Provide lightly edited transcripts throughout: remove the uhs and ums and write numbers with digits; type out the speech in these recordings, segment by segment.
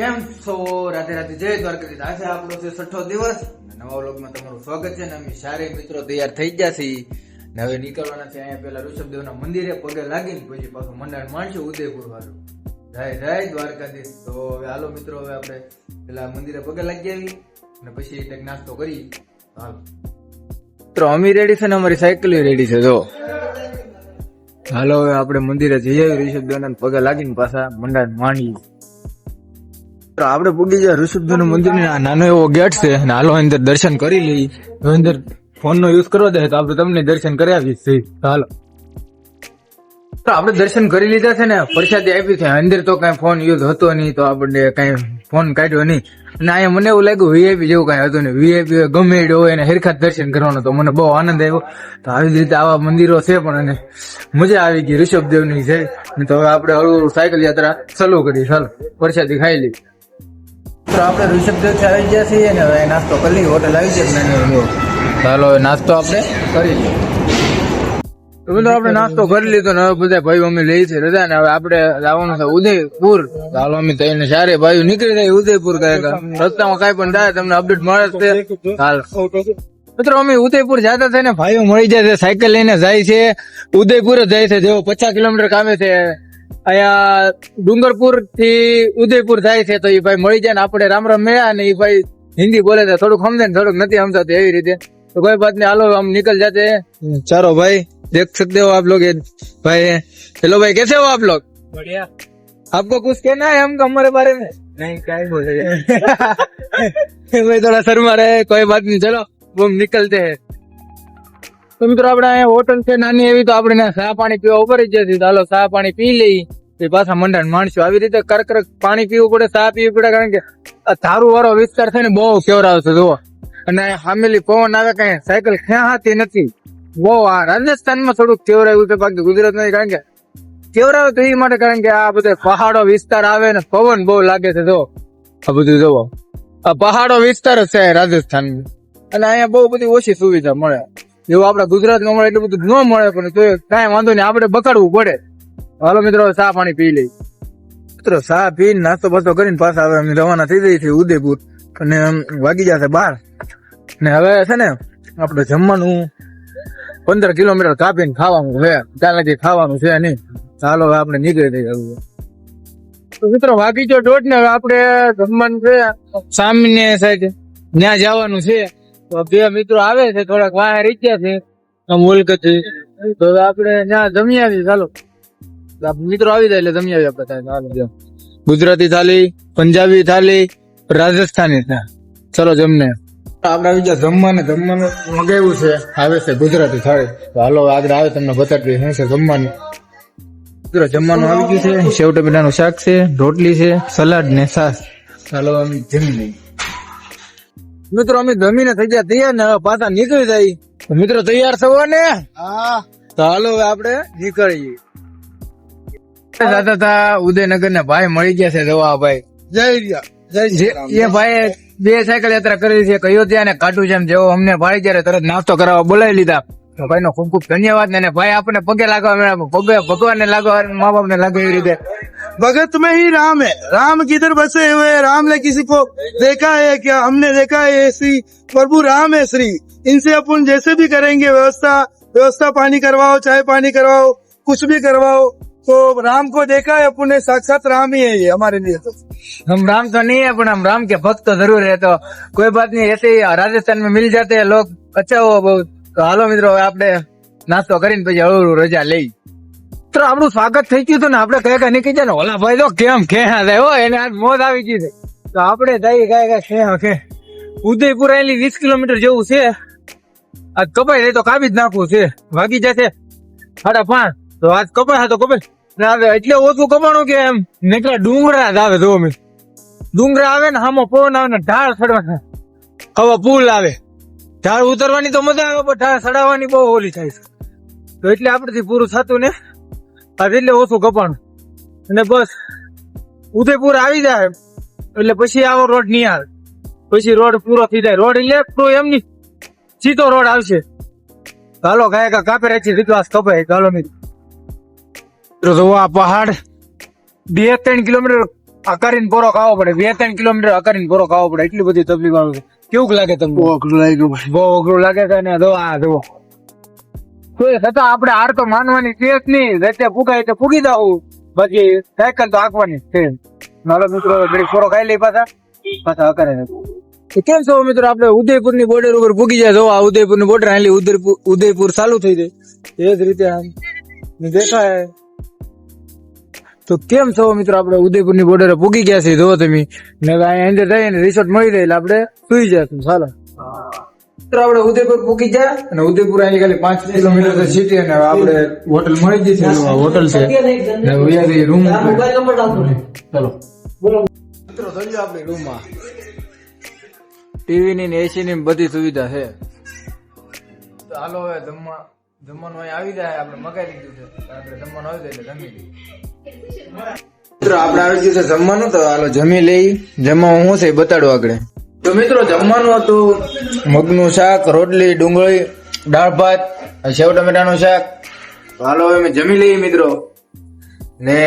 કેમ છો? રાધે રાધે, જય દ્વારકાધીશ. આજે આપણો છે 6ઠ્ઠો દિવસ. નવા વ્લોગમાં તમારું સ્વાગત છે. ને અમે સારે મિત્રો તૈયાર થઈ ગયા છીએ ને હવે નીકળવાના છે. અહીંયા પેલા ઋષભદેવના મંદિરે પગે લાગીને પછી પાછું મંડાણ માણશું ઉદયપુર વાળું. જય જય દ્વારકાધીશ. તો હવે હાલો મિત્રો, હવે આપણે પેલા મંદિરે પગે લાગી આવી ને પછી કંઈક નાસ્તો કરી. હાલો મિત્રો, અમે રેડી છે ને અમારી સાયકલ રેડી છે. જો હાલો હવે આપણે મંદિરે જઈ આવી ઋષભદેવના પગે લાગીને પાછા મંડાણ માંડી. આપડે પૂગી ગયા ઋષભદેવ નું મંદિર. નાનો એવો ગેટ છે અને હાલો અંદર દર્શન કરી લઈ. અંદર ફોન નો યુઝ કરવા દે તો આપણે તમને દર્શન કરી આવીએ. હાલો તો આપણે દર્શન કરી લીધા છે ને, પ્રસાદી આપી છે. અંદર તો કઈ ફોન યુઝ હતો નહીં તો આપણે કઈ ફોન કાઢ્યો નહીં. અને અહીંયા મને એવું લાગ્યું વીઆઈપી જેવું કઈ હતું નહીં. વીઆઈપી ગમે એ હોય એને હરખા દર્શન કરવાનો તો મને બહુ આનંદ આવ્યો. તો આવી રીતે આવા મંદિરો છે પણ અને મજા આવી ગઈ ઋષભદેવ ની છે. તો હવે આપણે હળવું સાયકલ યાત્રા ચાલુ કરી. ચાલો પ્રસાદી ખાઈ લઈ. તો આપણે ઋષભદેવ થી આવી ગયા છીએ ને હવે નાસ્તો કરી લઈએ. હોટલ આવી જાય. ચાલો હવે નાસ્તો આપણે કરી લઈએ. તો બધો આપણે નાસ્તો કરી લીધો ને હવે બધા ભાઈઓ અમે લઈ છે રજા ને હવે આપણે જવાનું છે ઉદયપુર. ચાલો અમે તઈને સારે ભાઈઓ નીકળી જાય ઉદયપુર. રસ્તામાં કઈ પણ થાય તમને અપડેટ મળે છે. હાલ મિત્રો, અમે ઉદયપુર જતા થાય ને ભાઈઓ મળી જાય છે, સાયકલ લઈને જાય છે. ઉદયપુર જ જાય છે. જેવો 50 કિલોમીટર કામે છે. અહીંયા ડુંગરપુર થી ઉદયપુર થાય છે. તો એ ભાઈ મળી જાય ને આપણે રામ રામ મળ્યા ને એ ભાઈ હિન્દી બોલે છે. થોડુંક સમજે ને થોડુંક નથી સમજાતું એવી રીતે. तो कोई बात नहीं, हालो हम निकल जाते हैं. चारों भाई देख सकते हो आप लोग. भाई हेलो भाई, कैसे हो आप लोग? बढ़िया. आपको कुछ कहना है हमको हमारे बारे में? नहीं, क्या बोले भाई थोड़ा शर्मा रहे. कोई बात नहीं, चलो वो हम निकलते हैं. તો મિત્રો આપણે અહીંયા હોટલ છે નાની એવી, તો આપણે ચા પાણી પીવા ઉપર જ જશે. ચાલો ચા પાણી પી લઈ પાછા મંડાણ માણશું. આવી રીતે કરક પાણી પીવું પડે, ચા પીવી પડે, કારણ કે ધારું વાળો વિસ્તાર છે ને બહુ કેવરાવશે જુઓ. અને સામેલી પવન આવે, કઈ સાયકલ ખેંચાતી નથી. બહુ આ રાજસ્થાનમાં થોડુંક કેવરાયું છે, બાકી ગુજરાત નથી. કારણ કે કેવરાવે તો એ માટે કારણ કે આ બધા પહાડો વિસ્તાર આવે ને પવન બહુ લાગે છે. જો આ બધું જોવો, આ પહાડો વિસ્તાર જ છે રાજસ્થાનમાં. અને અહીંયા બહુ બધી ઓછી સુવિધા મળે. એવું આપડા ગુજરાતમાં મળે એટલું બધું ન મળે, પણ તો કઈ વાંધો નહીં, આપણે બકાડવું પડે. હાલો મિત્રો, ચા પાણી પી લઈ. મિત્રો ચા પીને નાસ્તો બાસ્તો કરીને પાછા હવે અમે રવાના થઈ જઈએ છીએ ઉદયપુર. અને વાગી જશે 12 ને હવે છે ને આપણે જમવાનું 15 કિલોમીટર કાપીને ખાવાનું છે. ત્યાં લગી ખાવાનું છે નહીં. ચાલો હવે આપણે નીકળી જઈએ. તો મિત્રો વાગી જો 1:30 ને હવે આપણે જમવાનું છે સામે સાઈડ ત્યાં જવાનું છે. તો બે મિત્રો આવે છે, થોડાક વાહ રહી ગયા છે મુલક થી. તો આપણે ત્યાં જમી આવીએ. ચાલો મિત્રો આવી જાય એટલે જમી આવીએ આપણે. ગુજરાતી થાળી, પંજાબી થાળી, રાજસ્થાની. ચલો જમને આપણે આવી ગયા જમવાનું. જમવાનું મગાવ્યું છે, આવે છે ગુજરાતી થાળી. હાલો આગળ આવે તમને બતાવી શું છે જમવાનું. મિત્રો જમવાનું આવી ગયું છે. સેવ ટમેટાનું શાક છે, રોટલી છે, સલાડ ને છાશ. ચાલો અમે જમી લઈએ. મિત્રો અમે જમીને થઈ ગયા તૈયાર ને હવે પાછા નીકળી જાય. મિત્રો તૈયાર થવો ને? હા. તો હાલો હવે આપણે નીકળીએ. દાદા ઉદયનગર ને ભાઈ મળી ગયા છે. જવા ભાઈ જય ભાઈ 2 સાયકલ યાત્રા કરી છે, અયોધ્યા ને ખાટુશ્યામ. જેવો અમને ભાઈ જયારે તરત નાસ્તો કરાવવા બોલાવી લીધા. ભાઈ નો ખૂબ ખૂબ ધન્યવાદ. ને ભાઈ આપણને પગે લાગવા, પગે ભગવાન ને લાગવા, મા બાપ ને લાગો એવી રીતે. भगत में ही राम है, राम किधर बसे हुए, राम ने किसी को देखा है क्या? हमने देखा है श्री प्रभु राम है श्री. इनसे अपन जैसे भी करेंगे व्यवस्था पानी करवाओ, चाय पानी करवाओ, कुछ भी करवाओ, तो राम को देखा है अपन ने. साक्षात राम ही है ये हमारे लिए. तो हम राम तो नहीं है, पर हम राम के भक्त तो जरूर है. तो कोई बात नहीं, ऐसे ही राजस्थान में मिल जाते हैं लोग. अच्छा हो बहुत. તો હાલો મિત્રો આપણે નાસ્તો કરીને પછી હળવું રજા લઈ. તો આપણું સ્વાગત થઈ ગયું હતું ને આપણે કયા નીકળી જાય ને. ઓલા ભાઈ તો કેમ ખેહા થાય હો, એને આજ મોજ આવી ગઈ છે. તો આપણે જઈએ કયા ખેહા ખે. ઉદયપુર આવેલી 20 કિલોમીટર જેવું છે. આજ કપાઈ જાય તો કાપી જ નાખવું છે. વાગી જશે 5:30. તો આજ કપાય તો કપાય આવે એટલે ઓછું કપાણું કે એમ નીકળે ડુંગરા જ આવે. જો અમે ડુંગરા આવે ને આમાં પવન આવે ને ઢાળ ચડવા, હવે પુલ આવે. ઢાળ ઉતરવાની તો મજા આવે, પણ ઢાળ ચડાવવાની બહુ ઓલી થાય છે. તો એટલે આપડેથી પૂરું થતું ને એટલે ઓછું કપાણું. અને બસ ઉદયપુર આવી જાય એટલે પછી આવો રોડ નહીં આવે. પછી રોડ પૂરો થઈ જાય. રોડ એટલે એમની સીધો રોડ આવશે. હાલો ગાયકા કાપે રાખી વિશ્વાસ કપાય. હાલો મિત્રો, આ પહાડ 2-3 કિલોમીટર અકારીને પોરો ખાવો પડે, 2-3 કિલોમીટર અકારીને પોરો ખાવો પડે, એટલી બધી તકલીફ આવે છે. કેવું લાગે તમને? બહુ અઘરું લાગ્યું ભાઈ. બહુ અઘરું લાગે છે ને. જો આ જુઓ, તો એ છતાં આપણે હાર તો માનવાની છે જ નહીં. રસ્તે ફૂગાય તો ફૂગી દઉં, પછી સાયકલ તો હાંકવાની છે. મારો મિત્રો ઘડી પોરો ખાઈ લઈ પાછા અકારે. તો કેમ છો મિત્રો? આપણે ઉદયપુર ની બોર્ડર ઉપર પૂગી જાય. જો આ ઉદયપુર ની બોર્ડર, આટલી ઉદયપુર ચાલુ થઈ જાય. એ જ રીતે આમ દેખાય. તો કેમ છો મિત્રો? આપણે ઉદયપુર ની બોર્ડરે પૂગી ગયા છીએ. જો તમે ને અહીંયા અંદર જઈને રિસોર્ટ મળી જાય એટલે આપણે સુઈ જશું. ચાલો મિત્રો, આપણે ઉદયપુર પૂગી ગયા અને ઉદયપુર અહીં ખાલી 5 કિલોમીટર તો સિટી અને આપણે હોટલ મળી ગઈ છે. હોટલ છે ને અહીંયા રૂમ. ચાલો મિત્રો, થઈ જાવ આપણી રૂમમાં. ટીવી ની એસી ની બધી સુવિધા છે. તો હાલો હવે જમવાનું અહીં આવી જાય. આપણે મગાઈ લીધું છે, આપણે જમવાનું આવી જાય એટલે જમી લઈએ. મિત્રો આપણે આવી ગયું છે જમવાનું, તો હાલો જમી લઈ. જમવાનું શું છે એ બતાડો આગળ. તો મિત્રો જમવાનું હતું મગનું શાક, રોટલી, ડુંગળી, દાળ ભાત, સેવ ટમેટાનું શાક. તો હાલો હવે અમે જમી લઈએ મિત્રો, ને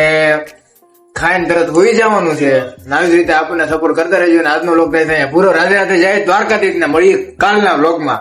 ખાઈને તરત હોઈ જવાનું છે. આવી જ રીતે આપણને સપોર્ટ કરતા રહેજો. અને આજનો વ્લોગ થાય પૂરો રાધે રાધે જાય દ્વારકાધીશ ને મળીએ કાલના વ્લોગમાં.